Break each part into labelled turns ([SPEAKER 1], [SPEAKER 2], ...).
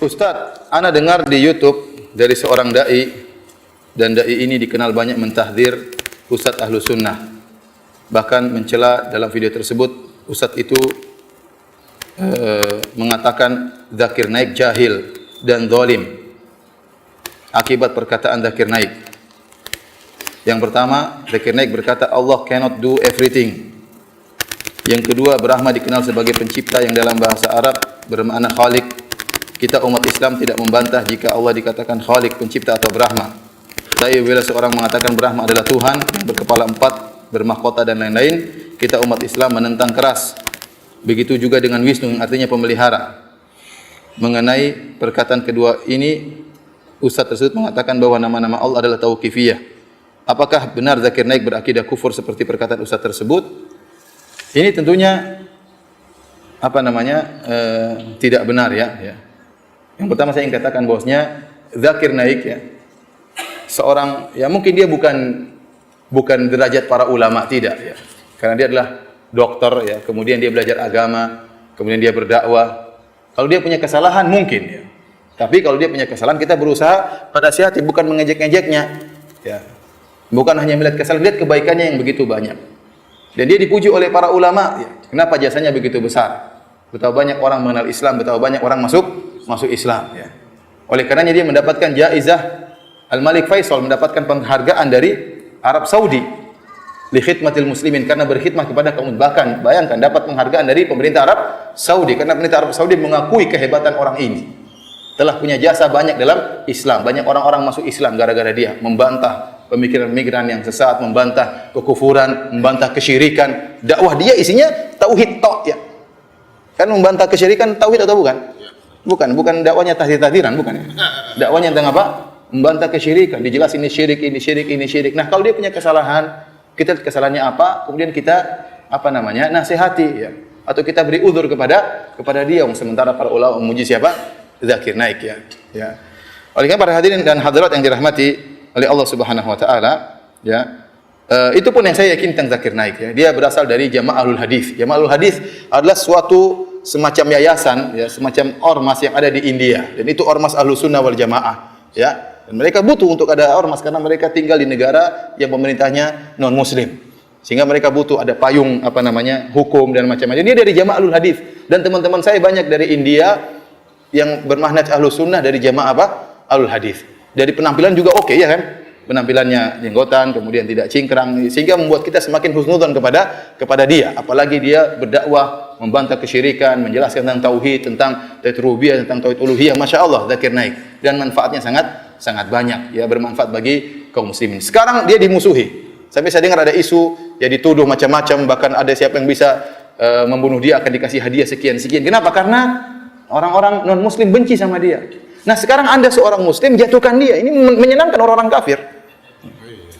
[SPEAKER 1] Ustaz, ana dengar di YouTube dari seorang dai, dan dai ini dikenal banyak mentahdir Ustaz Ahlu Sunnah. Bahkan mencela dalam video tersebut, Ustaz itu mengatakan Zakir Naik jahil dan zalim akibat perkataan Zakir Naik. Yang pertama, Zakir Naik berkata Allah cannot do everything. Yang kedua, Brahma dikenal sebagai pencipta yang dalam bahasa Arab bermakna Khalik. Kita umat Islam tidak membantah jika Allah dikatakan Khalik, pencipta atau Brahma. Tapi bila seorang mengatakan Brahma adalah Tuhan yang berkepala 4, bermahkota dan lain-lain, kita umat Islam menentang keras. Begitu juga dengan Wisnu yang artinya pemelihara. Mengenai perkataan kedua ini, Ustaz tersebut mengatakan bahwa nama-nama Allah adalah tauqifiyah. Apakah benar Zakir Naik berakidah kufur seperti perkataan Ustaz tersebut? Ini tentunya tidak benar ya. Yang pertama saya ingin katakan bahwasanya Zakir Naik ya, seorang ya mungkin dia bukan derajat para ulama, tidak ya. Karena dia adalah dokter ya, kemudian dia belajar agama, kemudian dia berdakwah. Kalau dia punya kesalahan mungkin ya. Tapi kalau dia punya kesalahan, kita berusaha pada hati, bukan mengejek-ngejeknya ya. Bukan hanya melihat kesalahan, lihat kebaikannya yang begitu banyak. Dan dia dipuji oleh para ulama ya. Kenapa jasanya begitu besar? Betapa banyak orang mengenal Islam, betapa banyak orang masuk Islam ya. Oleh karenanya dia mendapatkan jaizah Al-Malik Faisal, mendapatkan penghargaan dari Arab Saudi li khidmatil muslimin, karena berkhidmah kepada kaum. Bahkan bayangkan dapat penghargaan dari pemerintah Arab Saudi karena pemerintah Arab Saudi mengakui kehebatan orang ini. Telah punya jasa banyak dalam Islam. Banyak orang-orang masuk Islam gara-gara dia membantah pemikiran-pemikiran yang sesat, membantah kekufuran, membantah kesyirikan. Dakwah dia isinya tauhid tok ya. Kan membantah kesyirikan tauhid atau bukan? Bukan dakwanya tahdir-tahdiran, bukan. Dakwanya tentang apa? Membantah kesyirikan, dijelasin ini syirik, ini syirik, ini syirik. Nah, kalau dia punya kesalahan, kita lihat kesalahannya apa, kemudian kita nasihati ya. Atau kita beri uzur kepada dia. Sementara para ulama memuji siapa? Zakir Naik ya. Ya. Oleh karena para hadirin dan hadirat yang dirahmati oleh Allah Subhanahu wa taala, ya. Itu pun yang saya yakin tentang Zakir Naik ya. Dia berasal dari Jama'atul Hadis. Jama'atul Hadis adalah suatu semacam yayasan ya, semacam ormas yang ada di India, dan itu ormas Ahlus Sunnah wal Jamaah ya. Dan mereka butuh untuk ada ormas karena mereka tinggal di negara yang pemerintahnya non muslim, sehingga mereka butuh ada payung hukum dan macam-macam. Dia dari Jama'atul Hadis, dan teman-teman saya banyak dari India yang bermanhaj Ahlus Sunnah dari Jamaah Ahlul Hadis. Dari penampilan juga oke ya kan, penampilannya jenggotan, kemudian tidak cingkrang, sehingga membuat kita semakin husnudzon kepada dia. Apalagi dia berdakwah membantah kesyirikan, menjelaskan tentang tauhid, tentang tauhid rububiyah, tentang tauhid uluhiyah. Masya Allah, Zakir Naik, dan manfaatnya sangat banyak ya, bermanfaat bagi kaum muslimin. Sekarang dia dimusuhi. Sampai saya dengar ada isu ya, dituduh macam-macam, bahkan ada siapa yang bisa membunuh dia akan dikasih hadiah sekian. Kenapa? Karena orang-orang non muslim benci sama dia. Nah, sekarang Anda seorang muslim jatuhkan dia. Ini menyenangkan orang-orang kafir.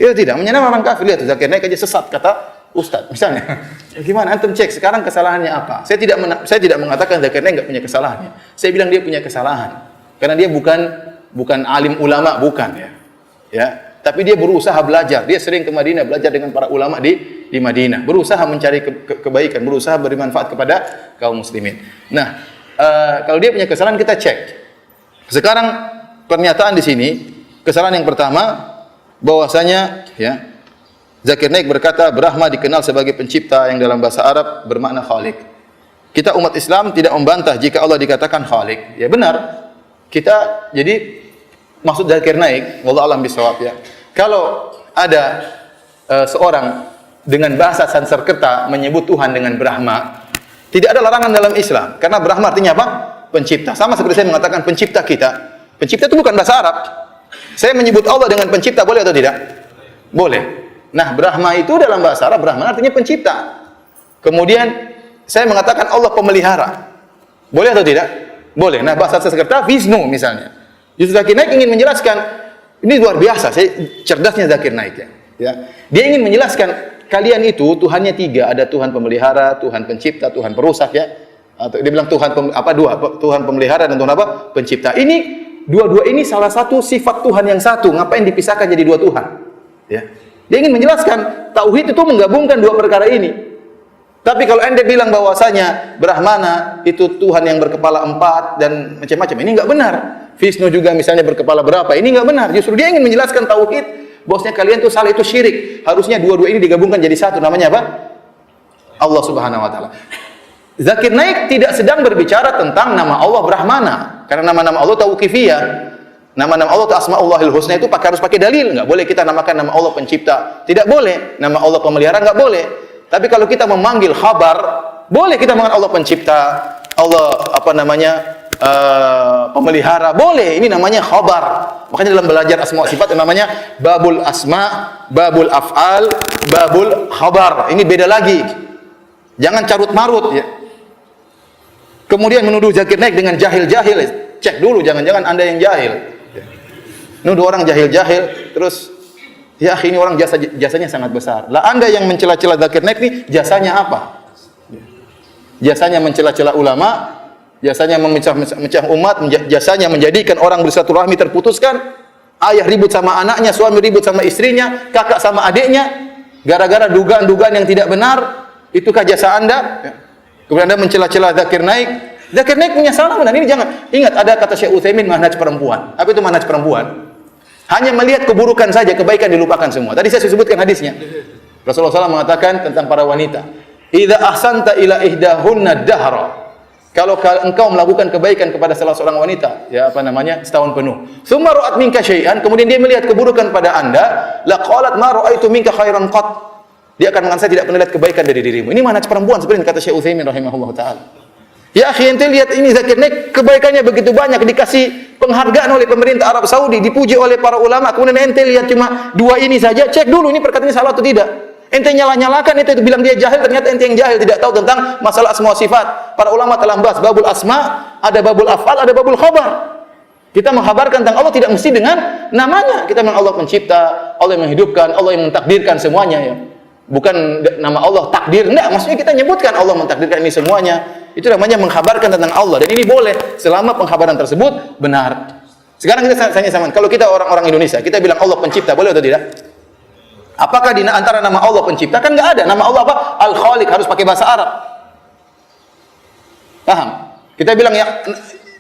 [SPEAKER 1] Itu tidak menyenangkan orang kafir. Lihat Zakir Naik aja sesat kata Ustaz misalnya. Gimana antum cek sekarang kesalahannya apa? Saya tidak mengatakan Zakir Naik enggak punya kesalahan. Saya bilang dia punya kesalahan. Karena dia bukan alim ulama, bukan ya. Ya, tapi dia berusaha belajar. Dia sering ke Madinah belajar dengan para ulama di Madinah. Berusaha mencari kebaikan, berusaha beri manfaat kepada kaum muslimin. Nah, kalau dia punya kesalahan kita cek. Sekarang pernyataan di sini, kesalahan yang pertama bahwasanya ya, Zakir Naik berkata Brahma dikenal sebagai pencipta yang dalam bahasa Arab bermakna Khalik. Kita umat Islam tidak membantah jika Allah dikatakan Khalik. Ya benar. Jadi maksud Zakir Naik, wallahu a'lam bishawab ya. Kalau ada seorang dengan bahasa Sanskerta menyebut Tuhan dengan Brahma, tidak ada larangan dalam Islam. Karena Brahma artinya apa? Pencipta. Sama seperti saya mengatakan pencipta kita. Pencipta itu bukan bahasa Arab. Saya menyebut Allah dengan pencipta, boleh atau tidak? Boleh. Nah, Brahma itu dalam bahasa Arab, Brahman artinya pencipta. Kemudian saya mengatakan Allah pemelihara. Boleh atau tidak? Boleh. Nah, bahasa Sanskerta Wisnu misalnya. Justru Zakir Naik ingin menjelaskan, ini luar biasa, cerdasnya Zakir Naik ya. Dia ingin menjelaskan kalian itu Tuhannya 3, ada Tuhan pemelihara, Tuhan pencipta, Tuhan perusak ya. Atau dia bilang Tuhan pemelihara dan Tuhan apa? Pencipta. Ini dua-dua ini salah satu sifat Tuhan yang satu. Ngapain dipisahkan jadi dua Tuhan? Ya. Dia ingin menjelaskan tauhid itu menggabungkan dua perkara ini. Tapi kalau ente bilang bahwasanya Brahmana itu Tuhan yang berkepala 4 dan macam-macam, ini enggak benar. Vishnu juga misalnya berkepala berapa, ini enggak benar. Justru dia ingin menjelaskan tauhid, bahwasanya kalian tuh salah, itu syirik. Harusnya dua-dua ini digabungkan jadi satu, namanya apa? Allah Subhanahu wa taala. Zakir Naik tidak sedang berbicara tentang nama Allah Brahmana, karena nama-nama Allah tauqifiyah. Nama-nama Allah itu Asmaullahil Husna itu harus pakai dalil. Enggak boleh kita namakan nama Allah pencipta, tidak boleh. Nama Allah pemelihara enggak boleh. Tapi kalau kita memanggil khabar, boleh kita memanggil Allah pencipta, Allah pemelihara, boleh. Ini namanya khabar. Makanya dalam belajar asma wa sifat namanya babul asma, babul af'al, babul khabar. Ini beda lagi. Jangan carut marut ya. Kemudian menuduh Zakir Naik dengan jahil-jahil. Cek dulu, jangan-jangan Anda yang jahil. Nuduh orang jahil-jahil, terus ya ini orang jasanya sangat besar. Lah Anda yang mencela-cela Zakir Naik ini jasanya apa? Jasanya mencela-cela ulama, jasanya memecah umat, jasanya menjadikan orang bersilaturahmi terputuskan, ayah ribut sama anaknya, suami ribut sama istrinya, kakak sama adiknya, gara-gara dugaan-dugaan yang tidak benar. Itukah jasa Anda? Kemudian Anda mencela-cela Zakir Naik. Zakir Naik punya salah benar. Ini jangan ingat, ada kata Syekh Utsaimin manhaj perempuan. Apa itu manhaj perempuan? Hanya melihat keburukan saja, kebaikan dilupakan semua. Tadi saya sebutkan hadisnya. Rasulullah SAW mengatakan tentang para wanita, "Idza ahsanta ila ihdahunna dahra." Kalau engkau melakukan kebaikan kepada salah seorang wanita, ya setahun penuh. Tsumma ra'at minka syai'an, kemudian dia melihat keburukan pada Anda, la qalat ma ra'aitu minka khairan qat. Dia akan mengatakan, saya tidak pernah lihat kebaikan dari dirimu. Ini manhaj perempuan seperti kata Syekh Utsaimin rahimahullah taala. Ya akhi, ente lihat ini Zakir Naik, kebaikannya begitu banyak, dikasih penghargaan oleh pemerintah Arab Saudi, dipuji oleh para ulama. Kemudian ente lihat cuma dua ini saja, cek dulu ini perkataannya salah atau tidak. Ente nyalah-nyalakan itu bilang dia jahil, ternyata ente yang jahil, tidak tahu tentang masalah asma wa sifat. Para ulama telah membahas babul asma, ada babul af'al, ada babul khabar. Kita mengkhabarkan tentang Allah tidak mesti dengan namanya. Kita memang Allah pencipta, Allah yang menghidupkan, Allah yang mentakdirkan semuanya ya. Bukan nama Allah takdir, enggak, maksudnya kita nyebutkan Allah mentakdirkan ini semuanya. Itu namanya mengkhabarkan tentang Allah, dan ini boleh selama pengkhabaran tersebut benar. Sekarang kita tanya sama, kalau kita orang-orang Indonesia, kita bilang Allah pencipta, boleh atau tidak? Apakah di antara nama Allah pencipta? Kan enggak ada. Nama Allah apa? Al-Khaliq, harus pakai bahasa Arab. Paham? Kita bilang ya,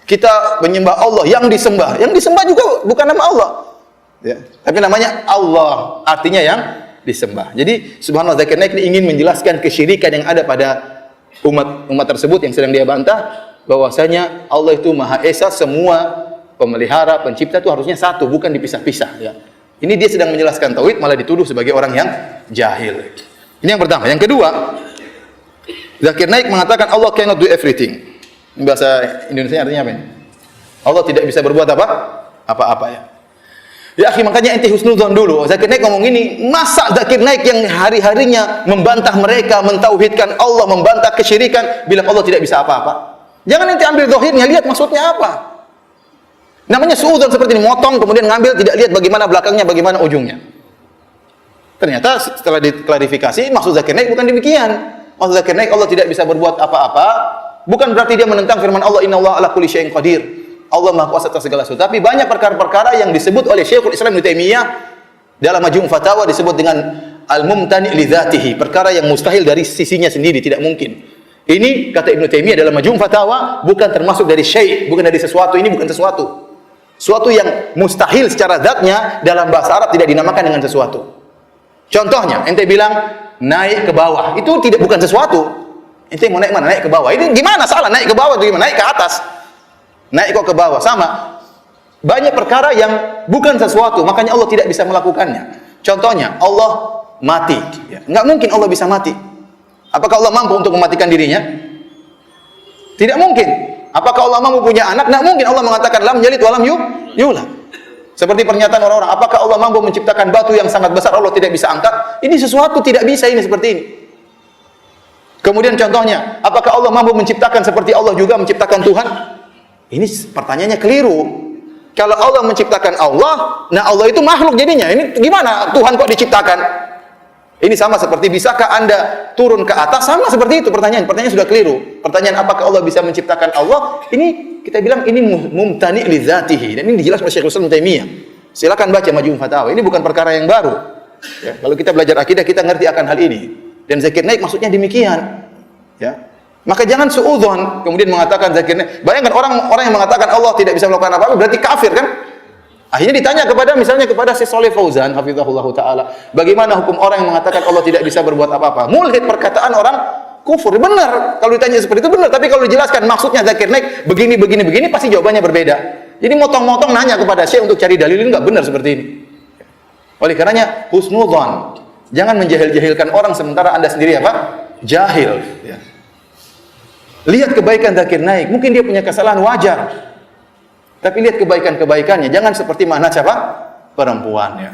[SPEAKER 1] kita menyembah Allah yang disembah. Yang disembah juga bukan nama Allah. Ya, tapi namanya Allah, artinya yang disembah. Jadi subhanallah, Zakir Naik ini ingin menjelaskan kesyirikan yang ada pada umat tersebut yang sedang dia bantah, bahwasanya Allah itu Maha Esa, semua pemelihara, pencipta itu harusnya satu, bukan dipisah-pisah ya. Ini dia sedang menjelaskan tauhid, malah dituduh sebagai orang yang jahil. Ini yang pertama. Yang kedua, Zakir Naik mengatakan Allah cannot do everything. Ini bahasa Indonesia artinya apa ini? Allah tidak bisa berbuat apa-apa ya. Ya akhi, makanya ente husnuzon dulu. Zakir Naik ngomong ini, masa Zakir Naik yang hari-harinya membantah mereka, mentauhidkan Allah, membantah kesyirikan, bilang Allah tidak bisa apa-apa. Jangan ente ambil zahirnya, lihat maksudnya apa. Namanya suudzon seperti ini, motong kemudian ngambil, tidak lihat bagaimana belakangnya, bagaimana ujungnya. Ternyata setelah diklarifikasi, maksud Zakir Naik bukan demikian. Maksud Zakir Naik Allah tidak bisa berbuat apa-apa, bukan berarti dia menentang firman Allah, innallaha ala kulli syai'in qadir. Allah Maha Kuasa atas segala sesuatu. Tapi banyak perkara-perkara yang disebut oleh Syekhul Islam Ibnu Taimiyah dalam Majmu' Fatawa disebut dengan al-mumtani' li dzatihi, perkara yang mustahil dari sisinya sendiri, tidak mungkin. Ini kata Ibnu Taimiyah dalam Majmu' Fatawa bukan termasuk dari syai', bukan dari sesuatu, ini bukan sesuatu. Suatu yang mustahil secara zatnya dalam bahasa Arab tidak dinamakan dengan sesuatu. Contohnya, ente bilang naik ke bawah, itu bukan sesuatu. Ente mau naik mana? Naik ke bawah. Ini gimana salah naik ke bawah itu gimana? Naik ke atas. Naik kok ke bawah, sama. Banyak perkara yang bukan sesuatu, makanya Allah tidak bisa melakukannya. Contohnya, Allah mati. Enggak mungkin Allah bisa mati. Apakah Allah mampu untuk mematikan dirinya? Tidak mungkin. Apakah Allah mampu punya anak? Enggak mungkin. Allah mengatakan lam yalid wa lam yulad. Seperti pernyataan orang-orang, apakah Allah mampu menciptakan batu yang sangat besar Allah tidak bisa angkat? Ini sesuatu tidak bisa, ini seperti ini. Kemudian contohnya, apakah Allah mampu menciptakan seperti Allah juga menciptakan Tuhan? Ini pertanyaannya keliru. Kalau Allah menciptakan Allah, nah Allah itu makhluk jadinya. Ini gimana Tuhan kok diciptakan? Ini sama seperti bisakah Anda turun ke atas? Sama seperti itu pertanyaan. Pertanyaan sudah keliru. Pertanyaan apakah Allah bisa menciptakan Allah? Ini kita bilang ini mumtani' li dzatihi. Dan ini dijelaskan oleh Syekh Islam Taimiyah. Silakan baca Majmu' Fatawa. Ini bukan perkara yang baru. Ya, kalau kita belajar akidah kita ngerti akan hal ini. Dan Zakir Naik maksudnya demikian. Ya. Maka jangan suudzon kemudian mengatakan zakir naik. Bayangkan orang yang mengatakan Allah tidak bisa melakukan apa-apa berarti kafir kan? Akhirnya ditanya misalnya kepada Syekh Shalih Fauzan hafizahullah taala, bagaimana hukum orang yang mengatakan Allah tidak bisa berbuat apa-apa? Mulhid, perkataan orang kufur. Benar. Kalau ditanya seperti itu benar, tapi kalau dijelaskan maksudnya zakir naik begini pasti jawabannya berbeda. Jadi motong-motong nanya kepada Syekh untuk cari dalil enggak benar seperti ini. Oleh karenanya husnudzon. Jangan menjahil-jahilkan orang sementara Anda sendiri apa? Jahil, ya. Lihat kebaikan zakir naik, mungkin dia punya kesalahan wajar. Tapi lihat kebaikan-kebaikannya, jangan seperti mana siapa? Perempuan, ya.